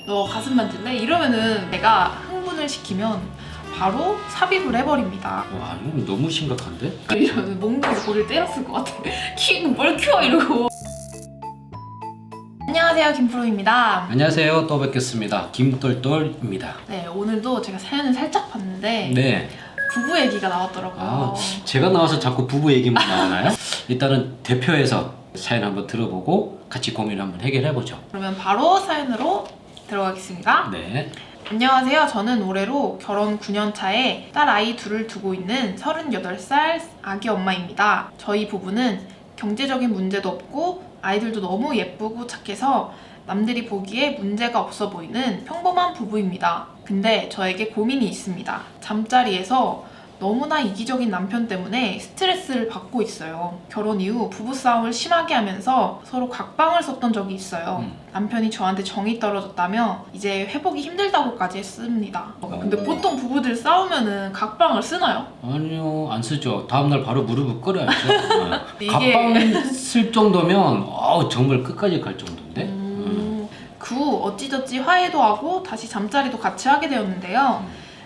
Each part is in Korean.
너 가슴 만질래? 이러면은 내가 흥분을 시키면 바로 삽입을 해버립니다. 와, 이건 너무 심각한데? 이러면 몽둥이 고리를 때렸을 것 같아. 뭘 키워 이러고. 안녕하세요, 김프로입니다. 안녕하세요. 또 뵙겠습니다. 김똘똘입니다. 네, 오늘도 제가 사연을 살짝 봤는데 네. 부부 얘기가 나왔더라고요. 아, 제가 나와서 자꾸 부부 얘기만 나오나요? 일단은 대표해서 사연 한번 들어보고 같이 고민 한번 해결해보죠. 그러면 바로 사연으로 들어가겠습니다. 네. 안녕하세요. 저는 올해로 결혼 9년 차에 딸 아이 둘을 두고 있는 38살 아기 엄마입니다. 저희 부부는 경제적인 문제도 없고 아이들도 너무 예쁘고 착해서 남들이 보기에 문제가 없어 보이는 평범한 부부입니다. 근데 저에게 고민이 있습니다. 잠자리에서 너무나 이기적인 남편 때문에 스트레스를 받고 있어요. 결혼 이후 부부싸움을 심하게 하면서 서로 각방을 썼던 적이 있어요. 남편이 저한테 정이 떨어졌다며 이제 회복이 힘들다고까지 했습니다. 근데 보통 부부들 싸우면은 각방을 쓰나요? 아니요, 안 쓰죠. 다음날 바로 무릎을 꿇어야죠. 이게- 갑방 쓸 정도면 정말 끝까지 갈 정도인데? 그 후 어찌저찌 화해도 하고 다시 잠자리도 같이 하게 되었는데요.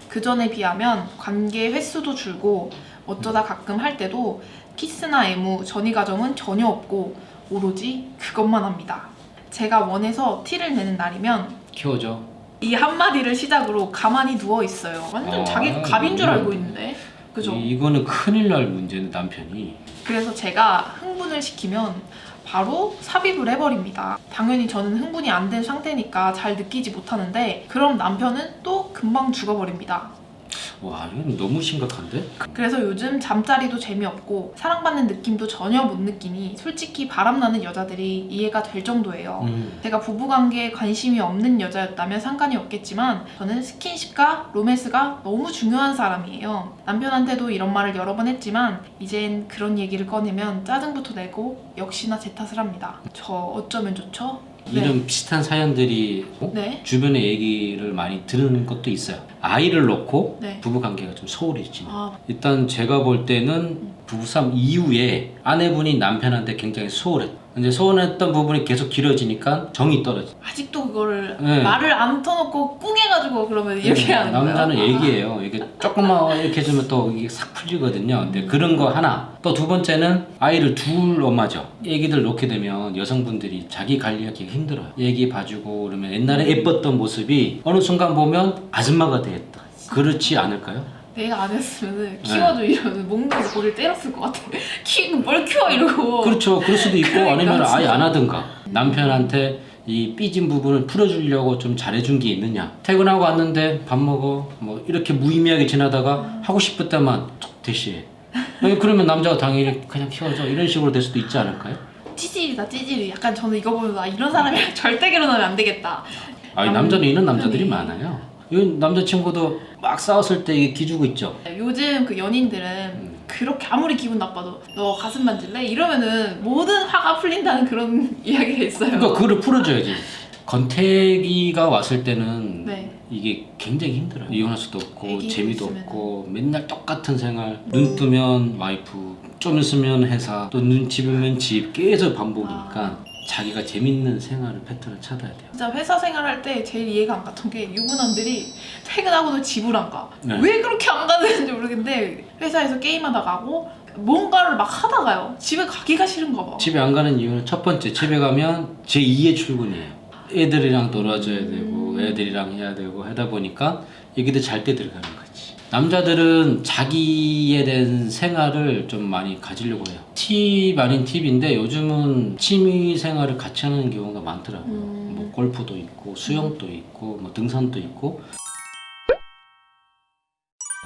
그 전에 비하면 관계 횟수도 줄고 어쩌다 가끔 할 때도 키스나 애무, 전이 과정은 전혀 없고 오로지 그것만 합니다. 제가 원해서 티를 내는 날이면 키워줘. 이 한마디를 시작으로 가만히 누워 있어요. 완전 자기가 갑인 줄 알고 있는데. 그죠? 이거는 큰일 날 문제는 남편이. 그래서 제가 흥분을 시키면 바로 삽입을 해버립니다. 당연히 저는 흥분이 안 된 상태니까 잘 느끼지 못하는데 그럼 남편은 또 금방 죽어버립니다. 와, 이건 너무 심각한데? 그래서 요즘 잠자리도 재미없고 사랑받는 느낌도 전혀 못 느끼니 솔직히 바람나는 여자들이 이해가 될 정도예요. 제가 부부관계에 관심이 없는 여자였다면 상관이 없겠지만 저는 스킨십과 로맨스가 너무 중요한 사람이에요. 남편한테도 이런 말을 여러 번 했지만 이젠 그런 얘기를 꺼내면 짜증부터 내고 역시나 제 탓을 합니다. 저 어쩌면 좋죠? 이런 비슷한 사연들이 네. 주변의 얘기를 많이 들은 것도 있어요. 아이를 놓고 네. 부부관계가 좀 소홀해지는. 아, 일단 제가 볼 때는 부부싸움 이후에 아내분이 남편한테 굉장히 소홀해. 근데 소홀했던 부분이 계속 길어지니까 정이 떨어져. 아직도 그거를 네. 말을 안 터놓고 꿍해가지고 그러면 이렇게 하는 거예요? 남자는 얘기해요. 이게 조금만 이렇게 해주면 또 이게 싹 풀리거든요. 근데 그런 거 하나. 또 두 번째는 아이를 둘 엄마죠. 애기들 놓게 되면 여성분들이 자기 관리하기가 힘들어요. 애기 봐주고 그러면 옛날에 예뻤던 모습이 어느 순간 보면 아줌마가 되겠다. 그렇지 않을까요? 내가 안 했으면 키워줘 이러면 몽둥이 고리를 때렸을 것 같아. 뭘 키워 이러고. 그렇죠. 그럴 수도 있고 그러니까, 아니면 아예 진짜. 안 하든가. 남편한테 이 삐진 부분을 풀어주려고 좀 잘해준 게 있느냐. 퇴근하고 왔는데 밥 먹어. 뭐 이렇게 무의미하게 지나다가 하고 싶을 때만 툭 대시해. 그러면 남자가 당연히 그냥 키워줘. 이런 식으로 될 수도 있지 않을까요? 찌질이다 찌질이. 약간 저는 이거 보면서 이런 사람이랑 절대 결혼하면 안 되겠다. 아니 남자는 이런 남자들이 네. 많아요. 이 남자친구도 막 싸웠을 때 이게 기주고 있죠. 요즘 그 연인들은 그렇게 아무리 기분 나빠도 너 가슴 만질래? 이러면은 모든 화가 풀린다는 그런 이야기가 있어요. 그러니까 그거를 풀어줘야지. 권태기가 왔을 때는 네. 이게 굉장히 힘들어요. 이혼할 수도 없고 애기 재미도 있으면은. 없고 맨날 똑같은 생활. 눈 뜨면 와이프, 좀 있으면 회사, 또 눈 집으면 집 계속 반복이니까 자기가 재밌는 생활을 패턴을 찾아야 돼요. 진짜 회사 생활할 때 제일 이해가 안 갔던 게 유부남들이 퇴근하고도 집을 안 가. 네. 왜 그렇게 안 가는지 모르겠는데 회사에서 게임하다 가고 뭔가를 막 하다가요. 집에 가기가 싫은가 봐. 집에 안 가는 이유는 첫 번째, 집에 가면 제2의 출근이에요. 애들이랑 놀아줘야 되고 애들이랑 해야 되고 하다 보니까 애기들 잘 때 들어가는 거지. 남자들은 자기에 대한 생활을 좀 많이 가지려고 해요. 팁 아닌 팁인데 요즘은 취미 생활을 같이 하는 경우가 많더라고요. 뭐 골프도 있고 수영도 있고 뭐 등산도 있고.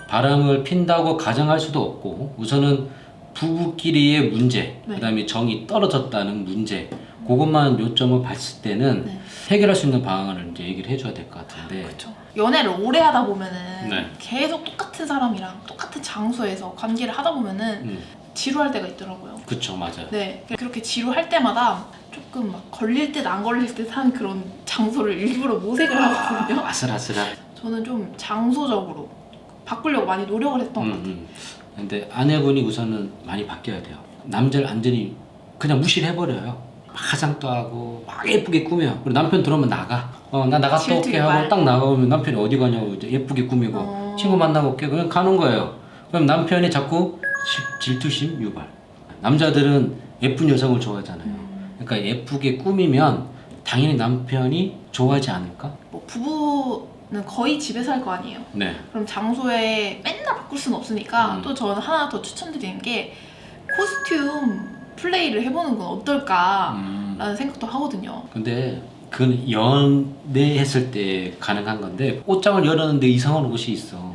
바람을 핀다고 가정할 수도 없고 우선은 부부끼리의 문제, 네. 그다음에 정이 떨어졌다는 문제, 그것만 요점을 봤을 때는 네. 해결할 수 있는 방안을 이제 얘기를 해줘야 될 것 같은데. 그렇죠. 연애를 오래 하다 보면은 네. 계속 똑같은 사람이랑 똑같은 장소에서 관계를 하다 보면은 지루할 때가 있더라고요. 그쵸, 맞아요. 네, 그렇게 지루할 때마다 조금 막 걸릴 듯 안 걸릴 듯한 그런 장소를 일부러 모색을 하거든요. 아슬아슬한. 저는 좀 장소적으로 바꾸려고 많이 노력을 했던 것 같아요. 근데 아내분이 우선은 많이 바뀌어야 돼요. 남자를 완전히 그냥 무시를 해버려요. 화장도 하고 막 예쁘게 꾸며. 그리고 남편 들어오면 나가. 나 나갔다 질투 올게 유발. 하고 딱 나가면 남편이 어디 가냐고 이제 예쁘게 꾸미고 친구 만나고 올게 그냥 가는 거예요. 그럼 남편이 자꾸 질투심 유발. 남자들은 예쁜 여성을 좋아하잖아요. 그러니까 예쁘게 꾸미면 당연히 남편이 좋아하지 않을까? 뭐 부부는 거의 집에서 할 거 아니에요. 네. 그럼 장소에 맨날 바꿀 수는 없으니까 음. 또 저는 하나 더 추천드리는 게 코스튬 플레이를 해보는 건 어떨까라는 생각도 하거든요. 근데 그건 연애했을 때 가능한 건데 옷장을 열었는데 이상한 옷이 있어.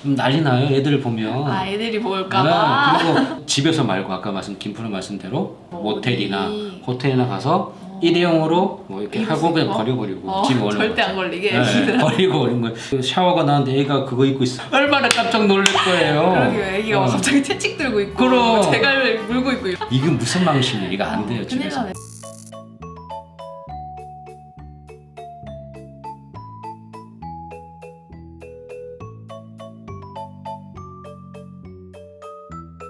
그럼 난리 나요. 애들 보면. 아 애들이 볼까봐. 네, 그리고 집에서 말고 아까 김프로 말씀대로 모텔이나 어디. 호텔이나 가서 일회용으로 뭐 이렇게 입을 하고 수 그냥 있고? 버려버리고 집에 오는 절대 거지. 안 걸리게. 네, 버리고 오는 거예요. 그 샤워가 나는데 애가 그거 입고 있어. 얼마나 깜짝 놀랄 거예요. 그러게요. 애기가 막 갑자기 채찍 들고 있고 그럼. 제갈 물고 있고 이게 무슨 망신이야. 이거 안 돼요 큰일 집에서. 나네.